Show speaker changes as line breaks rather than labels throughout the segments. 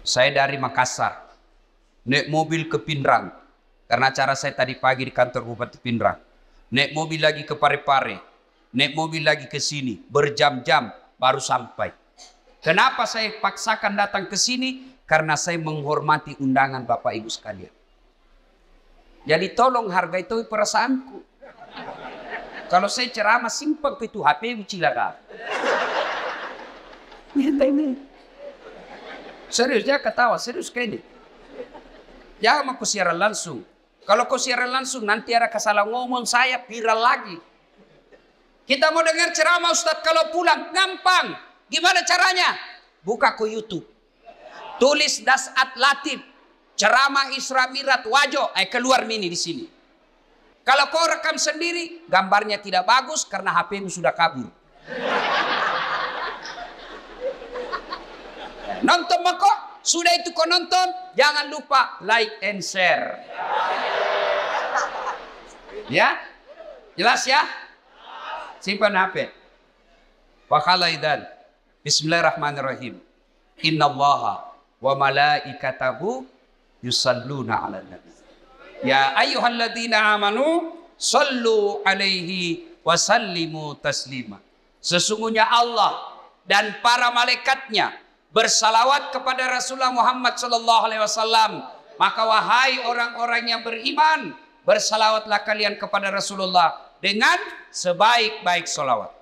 Saya dari Makassar, naik mobil ke Pindrang, karena acara saya tadi pagi di kantor Bupati Pindrang. Naik mobil lagi ke Parepare, naik mobil lagi ke sini, berjam-jam baru sampai. Kenapa saya paksakan datang ke sini? Karena saya menghormati undangan Bapak Ibu sekalian. Jadi tolong hargai itu perasaanku. Kalau saya ceramah simpel itu HP cilaka. Serius, dia ketawa, serius kayak ini. Jangan aku siaran langsung. Kalau kau siaran langsung nanti ada kesalahan ngomong saya viral lagi. Kita mau dengar ceramah Ustadz kalau pulang gampang. Gimana caranya? Buka ke YouTube. Tulis Dasat Latif, ceramah Isra Mi'raj Wajo, keluar mini di sini. Kalau kau rekam sendiri, gambarnya tidak bagus karena HP-mu sudah kabur. Nonton kok, sudah itu kau nonton, jangan lupa like and share. Ya, jelas ya? Simpan HP. Wakhalaidan. Bismillahirrahmanirrahim. Innallaha wa malaikatahu yusalluna 'alan nabi. Ya ayyuhalladzina amanu sallu alaihi wa sallimu taslima. Sesungguhnya Allah dan para malaikatnya bersalawat kepada Rasulullah Muhammad sallallahu alaihi wasallam. Maka wahai orang-orang yang beriman, bersalawatlah kalian kepada Rasulullah dengan sebaik-baik salawat.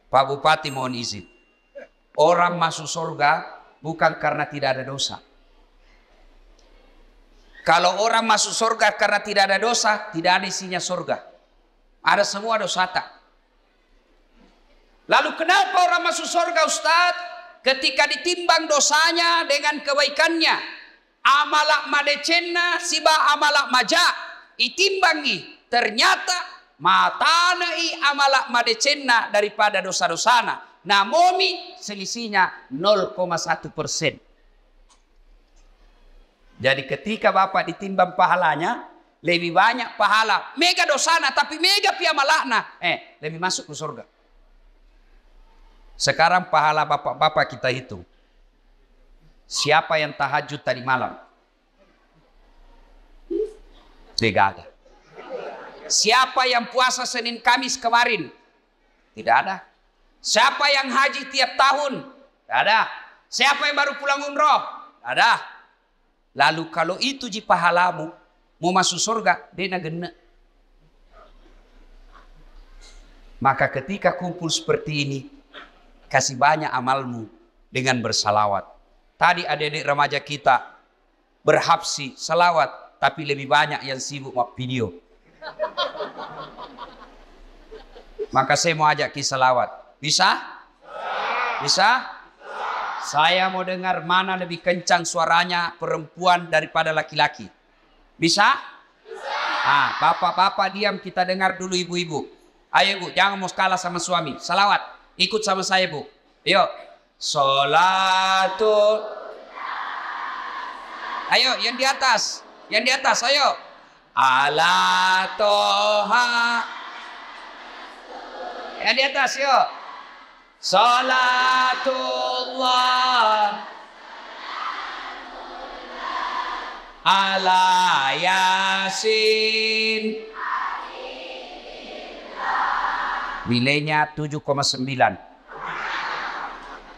Pak Bupati mohon izin. Orang masuk surga bukan karena tidak ada dosa. Kalau orang masuk surga karena tidak ada dosa, tidak ada isinya surga. Ada semua dosa tak. Lalu kenapa orang masuk surga Ustadz? Ketika ditimbang dosanya dengan kebaikannya. Amalak madecenna siba amalak maja. Itimbangi. Ternyata matanai amalak madecenna daripada dosa-dosana. Namomi selisihnya 0,1%. Jadi ketika Bapak ditimbang pahalanya, lebih banyak pahala. Mega dosana tapi mega pia malakna. Lebih masuk ke surga. Sekarang pahala bapak-bapak kita hitung. Siapa yang tahajud tadi malam? Tidak ada. Siapa yang puasa Senin Kamis kemarin? Tidak ada. Siapa yang haji tiap tahun? Tidak ada. Siapa yang baru pulang umroh? Tidak ada. Lalu kalau itu ji pahalamu, mau masuk surga, dena gena. Maka ketika kumpul seperti ini, kasih banyak amalmu dengan bersalawat. Tadi adik-adik remaja kita berhabsi salawat, tapi lebih banyak yang sibuk mau video. Maka saya mau ajak kisah salawat. Bisa? Bisa? Saya mau dengar mana lebih kencang suaranya perempuan daripada laki-laki. Bisa? Bisa. Bapak-bapak diam, kita dengar dulu ibu-ibu. Ayo Bu, jangan mau kalah sama suami. Salawat. Ikut sama saya Bu. Yuk. Sholatul. Ayo yang di atas. Yang di atas ayo. Ala toha. Yang di atas yuk. Salatullah ala yasin. Nilainya 7,9.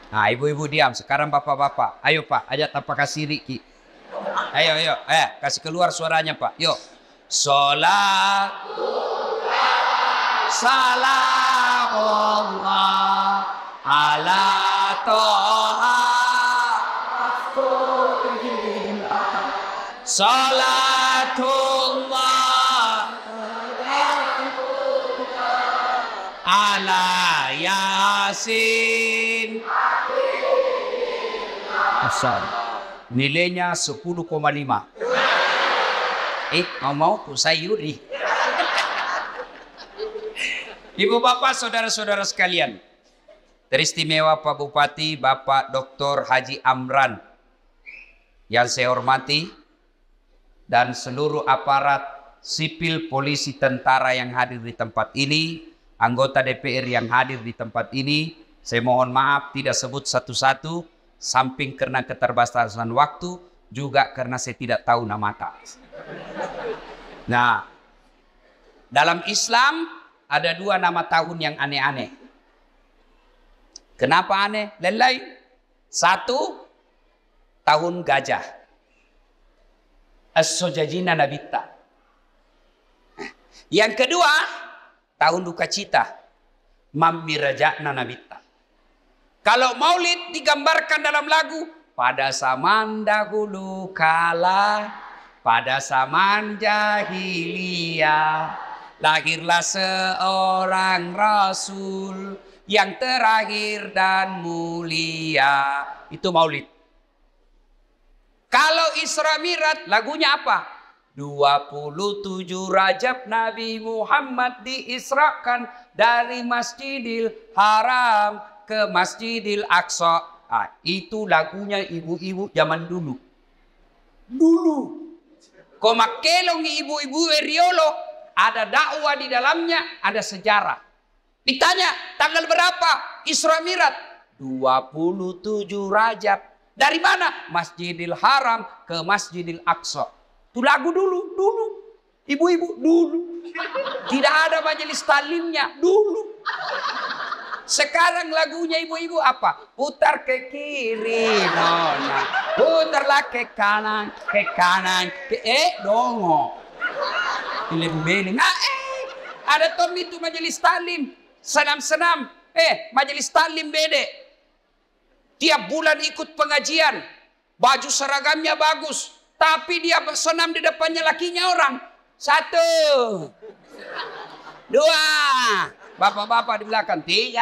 Nah, ibu-ibu diam. Sekarang bapak-bapak. Ayo Pak, ajak tapak kasih Riki. Ayo. Kasih keluar suaranya Pak. Yuk. Salatullah salamullah ala toha. Salatullah ala yasin. Asal nilainya 10,5. Mau ku sayuri. Ibu bapak saudara-saudara sekalian, teristimewa Pak Bupati Bapak Dr. Haji Amran yang saya hormati, dan seluruh aparat sipil, polisi, tentara yang hadir di tempat ini, anggota DPR yang hadir di tempat ini. Saya mohon maaf tidak sebut satu-satu. Samping karena keterbatasan waktu, juga karena saya tidak tahu nama mata. Nah, dalam Islam ada 2 nama tahun yang aneh-aneh. Kenapa aneh? Lain-lain. 1, tahun gajah. As-Sujajina Nabita. Yang kedua, tahun duka cita. Mamiraja'na Nabita. Kalau maulid digambarkan dalam lagu, pada zaman dahulu kala, pada zaman jahiliyah, lahirlah seorang rasul yang terakhir dan mulia. Itu maulid. Kalau Isra Mi'raj, lagunya apa? 27 Rajab Nabi Muhammad diisrakan dari Masjidil Haram ke Masjidil Aqsa. Itu lagunya ibu-ibu zaman dulu. Kau makelong ibu-ibu Riolo, ada dakwah di dalamnya, ada sejarah. Ditanya, tanggal berapa Isra Mi'raj? 27 Rajab. Dari mana? Masjidil Haram ke Masjidil Aqsa. Itu lagu dulu. Ibu-ibu dulu. Tidak ada majelis talimnya dulu. Sekarang lagunya ibu-ibu apa? Putar ke kiri, nona. Putarlah ke kanan, dongo. Pilih-pilih. Ada tom itu majelis talim. Senam-senam. Majelis talim bede. Tiap bulan ikut pengajian. Baju seragamnya bagus. Tapi dia senam di depannya lakinya orang. 1, 2. Bapak-bapak di belakang. 3.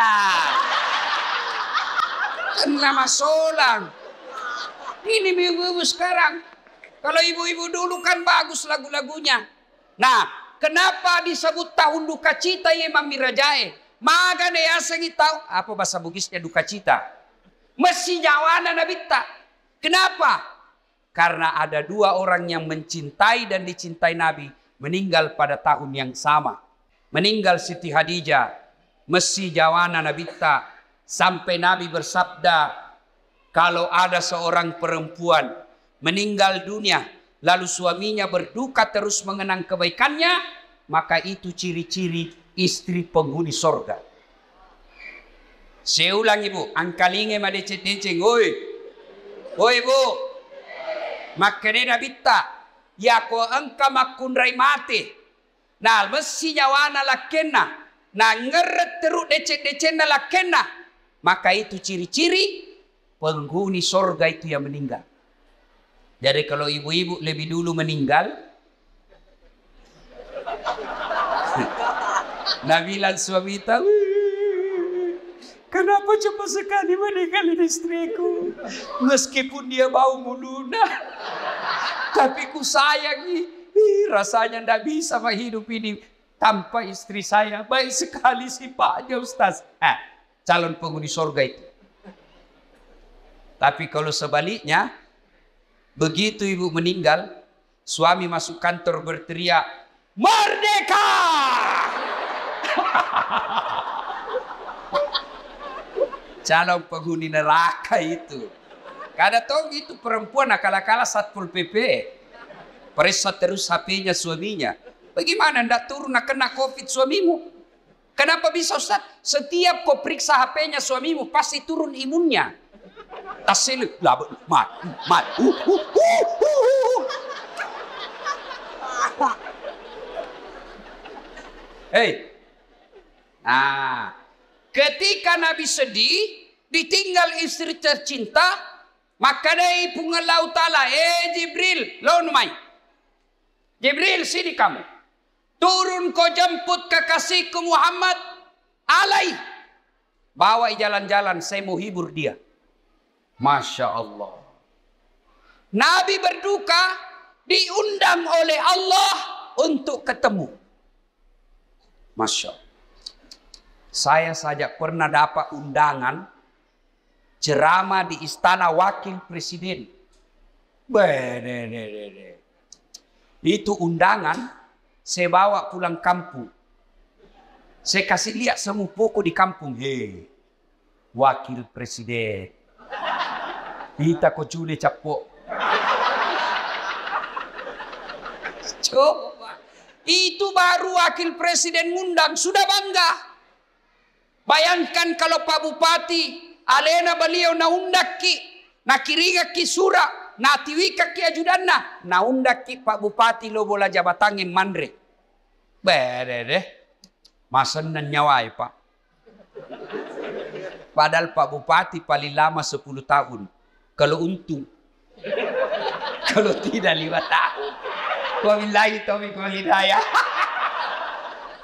Kan lama solang. Ini ibu-ibu sekarang. Kalau ibu-ibu dulu kan bagus lagu-lagunya. Nah, kenapa disebut tahun duka cita ya Mamirajae? Maga ne asengi tahu apa bahasa Bugisnya duka cita. Mesti jawana nabita. Kenapa? Karena ada 2 orang yang mencintai dan dicintai Nabi meninggal pada tahun yang sama. Meninggal Siti Khadijah, mesti jawana nabita, sampai Nabi bersabda, kalau ada seorang perempuan meninggal dunia, lalu suaminya berduka terus mengenang kebaikannya, maka itu ciri-ciri istri penghuni sorga. Saya ulang ibu, angkalinge madecet-deceng, oi ibu, makanya nabita, ya ko angka makundrai mati. Nah, mesti nyawana lakena. Nah, ngeret teruk decet-decet na lakena. Maka itu ciri-ciri penghuni sorga itu yang meninggal. Jadi kalau ibu-ibu lebih dulu meninggal, nah bilang suami tahu, kenapa cepat sekali meninggalin istriku? Meskipun dia bau muluna, tapi ku sayangi. Rasanya tidak bisa hidup ini tanpa istri saya. Baik sekali sifatnya Ustaz. Calon penghuni surga itu. Tapi kalau sebaliknya, begitu ibu meninggal, suami masuk kantor berteriak, "Merdeka!" Calon penghuni neraka itu. Kada tahu itu perempuan akal-akala Satpol PP. Periksa terus HP-nya suaminya. Bagaimana ndak turun kena COVID suamimu? Kenapa bisa Ustaz? Setiap kau periksa HP-nya suamimu pasti turun imunnya. Tasil mat. Hei. Nah, ketika Nabi sedih, ditinggal istri tercinta, maka dari pungalau ta'ala, Jibril, lawan Jibril, sini kamu. Turun kau jemput kekasihku Muhammad. Alai. Bawa jalan-jalan, saya mau hibur dia. Masya Allah. Nabi berduka, diundang oleh Allah untuk ketemu. Masya Allah. Saya saja pernah dapat undangan ceramah di istana wakil presiden. Itu undangan, saya bawa pulang kampung. Saya kasih lihat semua pokok di kampung. Wakil presiden. Kita ko cule capok. Coba. Itu baru wakil presiden ngundang, sudah bangga. Bayangkan kalau Pak Bupati, alena beliau na undaki, na kiriga ki sura, na tiwika ki ajudanna, na undaki Pak Bupati lo bola jabatangin mandre. Bede deh. Masan nan nyawai Pak. Padahal Pak Bupati paling lama 10 tahun. Kalau untung. Kalau tidak 5 tahun. Wabillahi taufiq wal hidayah.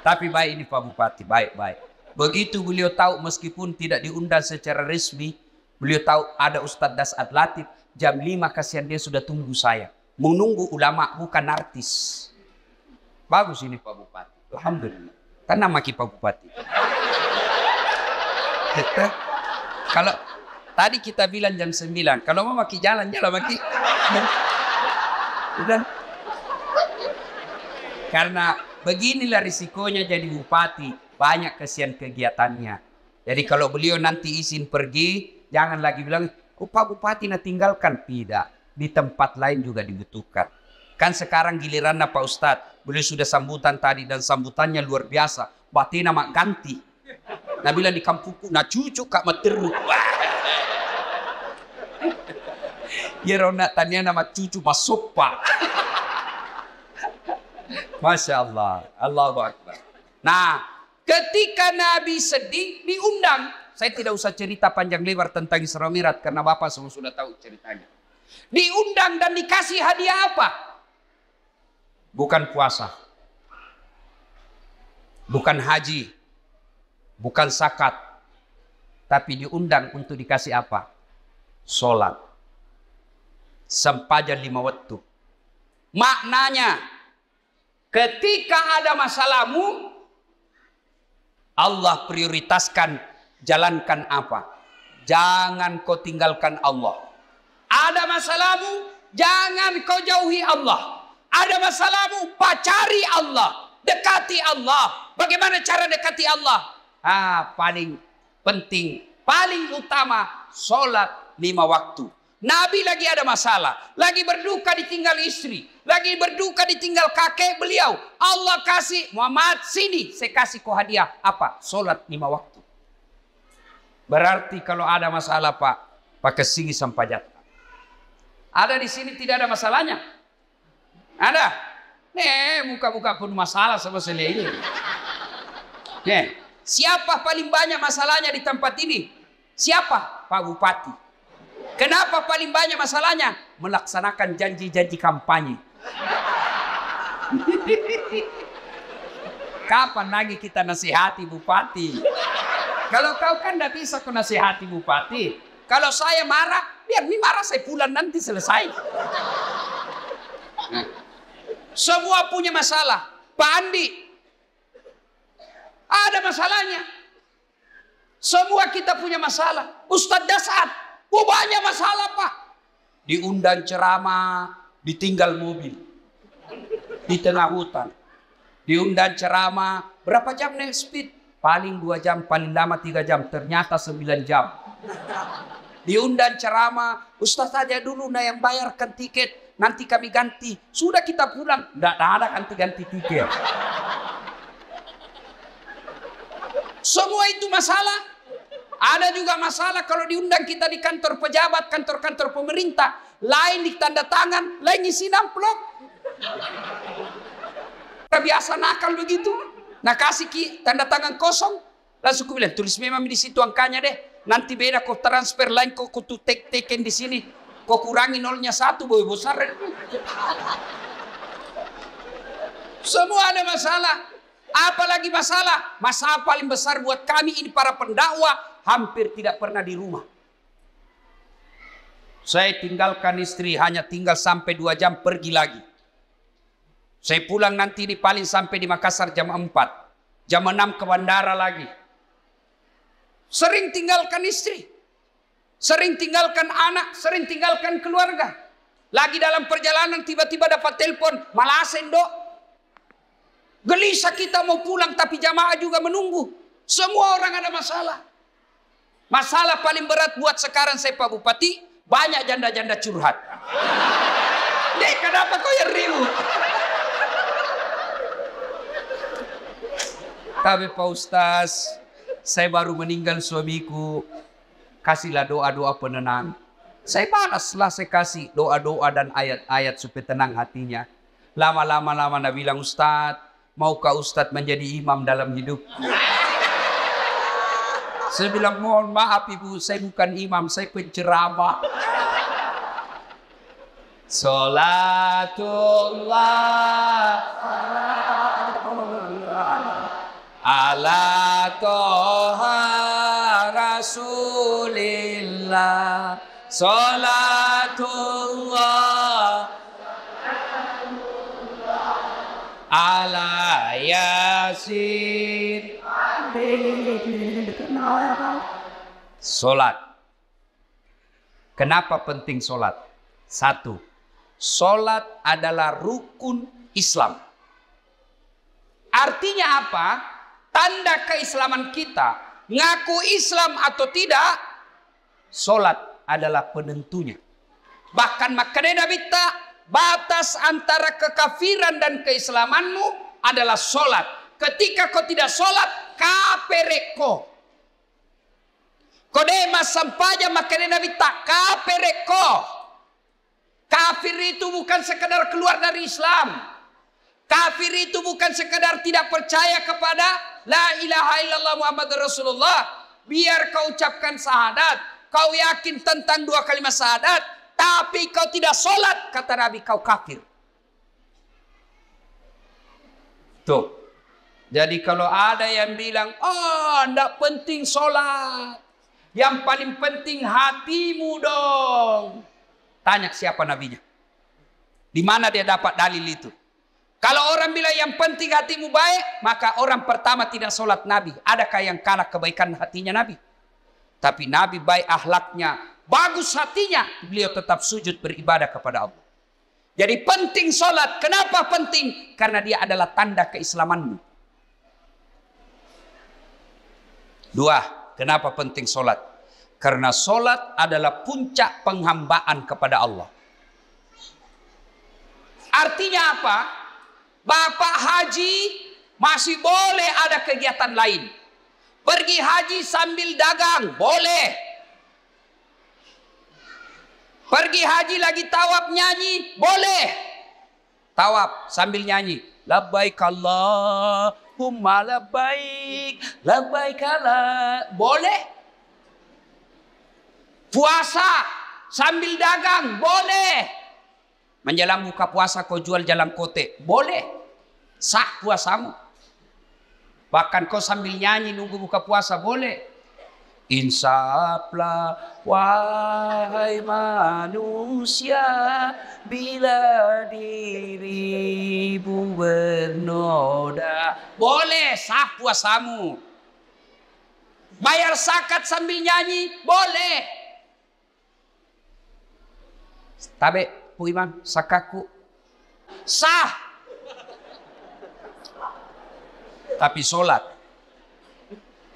Tapi baik ini Pak Bupati, baik-baik. Begitu beliau tahu meskipun tidak diundang secara resmi, beliau tahu ada Ustadz Dasat Latif, jam 5 kasihan dia sudah tunggu saya. Menunggu ulama bukan artis. Bagus ini Pak Bupati. Alhamdulillah. Tanam maki Pak Bupati. Kalau tadi kita bilang jam 9, kalau mau maki jalan maki. Udah. Karena beginilah risikonya jadi bupati, banyak kesian kegiatannya. Jadi kalau beliau nanti izin pergi, jangan lagi bilang, oh Pak Bupati nak tinggalkan. Tidak, di tempat lain juga dibutuhkan. Kan sekarang giliran Pak Ustadz, beliau sudah sambutan tadi dan sambutannya luar biasa. Batina mak ganti. Nah bilang di kampungku, nah cucu kak materu. Ya rona tanya nama cucu masuk Pak. Masya Allah, Allahu Akbar. Nah, ketika Nabi sedih diundang. Saya tidak usah cerita panjang lebar tentang Isra Mi'raj karena Bapak semua sudah tahu ceritanya. Diundang dan dikasih hadiah apa? Bukan puasa, bukan haji, bukan zakat, tapi diundang untuk dikasih apa? Sholat. Sempajan 5 waktu. Maknanya, ketika ada masalahmu, Allah prioritaskan jalankan apa? Jangan kau tinggalkan Allah. Ada masalahmu, jangan kau jauhi Allah. Ada masalahmu, pacari Allah. Dekati Allah. Bagaimana cara dekati Allah? Paling penting, paling utama, sholat 5 waktu. Nabi lagi ada masalah, lagi berduka ditinggal istri, lagi berduka ditinggal kakek beliau. Allah kasih, Muhammad sini, saya kasih kau hadiah. Apa? Sholat 5 waktu. Berarti kalau ada masalah Pak, pakai sini sampai jatuh. Ada di sini tidak ada masalahnya? Ada? Muka-muka pun masalah sama saya ini. Siapa paling banyak masalahnya di tempat ini? Siapa? Pak Bupati. Kenapa paling banyak masalahnya? Melaksanakan janji-janji kampanye. Kapan lagi kita nasihati Bupati? Kalau kau kan tidak bisa kau nasihati Bupati. Kalau saya marah, biar ini marah saya pulang nanti selesai. Semua punya masalah. Pak Andi, ada masalahnya. Semua kita punya masalah. Ustadz Dasat, banyak masalah Pak. Diundang ceramah, ditinggal mobil. Di tengah hutan. Diundang ceramah, berapa jam naik speed? Paling 2 jam, paling lama 3 jam. Ternyata 9 jam. Diundang ceramah, Ustaz saja dulu nah yang bayarkan tiket. Nanti kami ganti. Sudah kita pulang. Tidak ada ganti-ganti tiket. Semua itu masalah. Ada juga masalah kalau diundang kita di kantor pejabat, kantor-kantor pemerintah. Lain di tanda tangan, lain isi amplop. Biasa nakal begitu. Nah kasih tanda tangan kosong. Langsung aku bilang, tulis memang di situ angkanya deh. Nanti beda kau transfer lain, kau tuh teken di sini. Kau kurangi 0-1, boy besar. Semua ada masalah. Apalagi masalah? Masalah paling besar buat kami ini para pendakwah, hampir tidak pernah di rumah. Saya tinggalkan istri, hanya tinggal sampai 2 jam pergi lagi. Saya pulang nanti di paling sampai di Makassar jam 4. Jam 6 ke bandara lagi. Sering tinggalkan istri. Sering tinggalkan anak, sering tinggalkan keluarga. Lagi dalam perjalanan tiba-tiba dapat telepon, Malasen dok. Gelisah kita mau pulang tapi jamaah juga menunggu. Semua orang ada masalah. Masalah paling berat buat sekarang saya Pak Bupati, banyak janda-janda curhat. Dek, kenapa kau yang ribut? Tapi Pak Ustaz, saya baru meninggal suamiku. Kasihlah doa-doa penenang. Saya balaslah, saya kasih doa-doa dan ayat-ayat supaya tenang hatinya. Lama-lama dia bilang, Ustaz, maukah Ustaz menjadi imam dalam hidup? Saya bilang, mohon maaf Ibu, saya bukan imam, saya penceramah. Salatullah ala toha rasulillah. Salatullah ala yasin. Solat. Kenapa penting solat? Satu, solat adalah rukun Islam. Artinya apa? Tanda keislaman kita. Ngaku Islam atau tidak, solat adalah penentunya. Bahkan makanya Nabi batas antara kekafiran dan keislamanmu adalah solat. Ketika kau tidak solat, kapereko. Kodema sampaja makanya Nabi kapereko. Kafir itu bukan sekedar keluar dari Islam. Kafir itu bukan sekedar tidak percaya kepada la ilaha illallah Muhammad Rasulullah. Biar kau ucapkan syahadat, kau yakin tentang dua kalimat syahadat, tapi kau tidak sholat, kata Nabi, kau kafir. Tuh. Jadi kalau ada yang bilang, oh tidak penting sholat, yang paling penting hatimu dong. Tanya siapa nabinya. Di mana dia dapat dalil itu? Kalau orang bilang yang penting hatimu baik, maka orang pertama tidak sholat Nabi. Adakah yang kalah kebaikan hatinya Nabi? Tapi Nabi baik akhlaknya, bagus hatinya, beliau tetap sujud beribadah kepada Allah. Jadi penting sholat. Kenapa penting? Karena dia adalah tanda keislamanmu. Dua, kenapa penting sholat? Karena sholat adalah puncak penghambaan kepada Allah. Artinya apa? Bapak haji masih boleh ada kegiatan lain. Pergi haji sambil dagang, boleh. Pergi haji lagi tawaf nyanyi, boleh. Tawaf sambil nyanyi. Labbaik Allahumma labbaik, labbaik Allah. Boleh. Puasa sambil dagang, boleh. Menjelang buka puasa kau jual jalan kote, boleh. Sah puasamu. Bahkan kau sambil nyanyi nunggu buka puasa, boleh. Insaflah wahai manusia, bila dirimu bernoda. Boleh, sah puasamu. Bayar zakat sambil nyanyi, boleh. Tabe, Bu Imam, sakaku sah. Tapi sholat,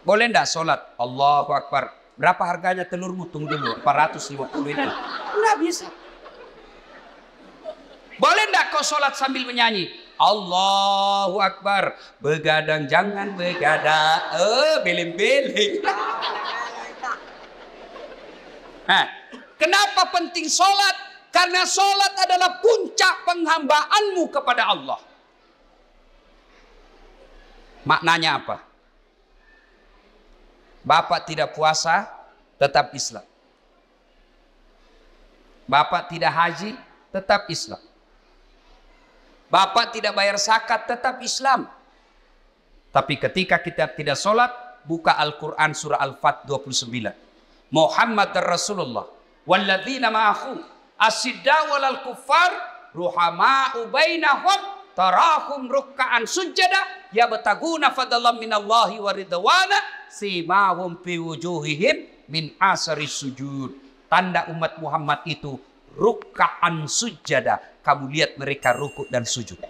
boleh enggak sholat? Allahu Akbar. Berapa harganya telurmu? Tunggu dulu, 450 itu. Enggak bisa. Boleh enggak kau sholat sambil menyanyi? Allahu Akbar. Begadang jangan begadang. Beleng-beleng. Nah, kenapa penting sholat? Karena sholat adalah puncak penghambaanmu kepada Allah. Maknanya apa? Bapak tidak puasa, tetap Islam. Bapak tidak haji, tetap Islam. Bapak tidak bayar zakat, tetap Islam. Tapi ketika kita tidak sholat, buka Al-Quran surah Al-Fat 29. Muhammad Rasulullah walladzina ma'ahu asyidda walal kuffar ruhama'u bainahum tarahum rukka'an sujada yabtaguna fadlan minallahi wa ridwana simahum fi wujuhihim min asari sujud. Tanda umat Muhammad itu rukka'an sujada. Kamu lihat mereka rukuk dan sujud.